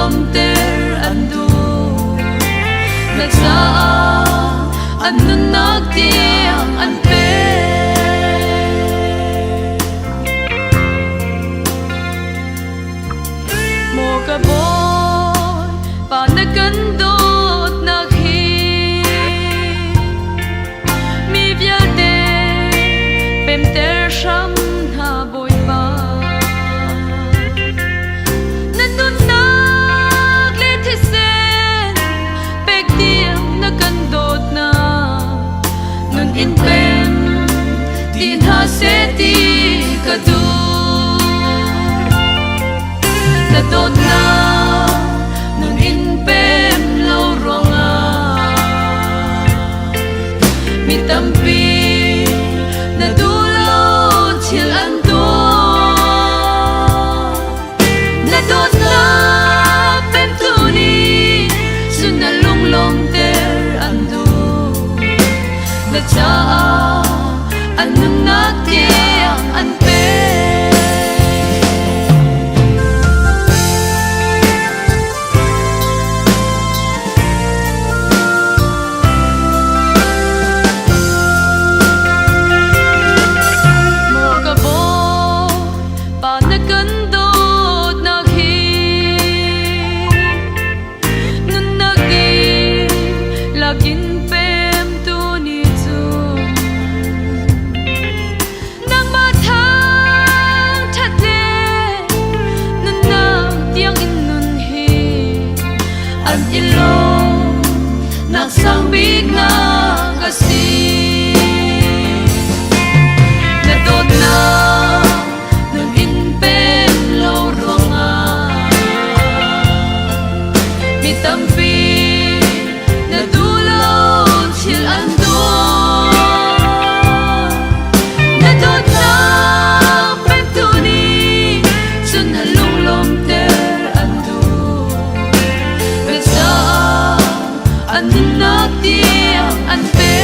lom ter andu na sa anun nagtiang anpe mo kaboy panagandot naghi mi viade pem ter sham ha boy pa nanun naglithisen pek tiang nagandot na nun in pem din ha se ti kadu nadot na nun in pem lo ronga mi tampi na dulo chil ando nadot na pem tuni sunalong long ter ando na cha anung nagtiang anpe ilong nagsang bigna kasi nadot na nun inpem lo ronga mitampi nadulot sil ando nadot na pentuni sunalong lom ter ando anun nagtiang anpe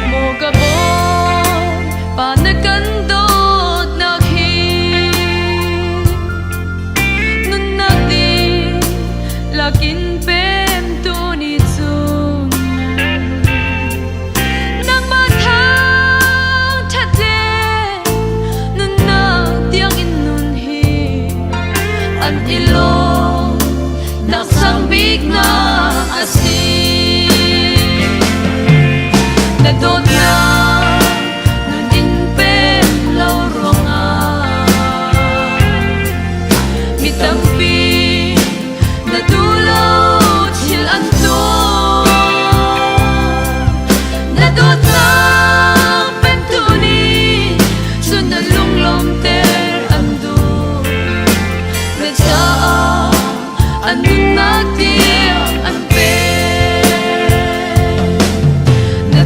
mo kaboy panagandot naghi nun nagdi lakin pem tunitsum nang matang tate nun nagtiang inun an ilong nagsang bigna asi nadot na nun inpem lo ronga mitampi nadulot sil ando nadot na pem tuni sunalong lom ter ando anun nagtiang anpe na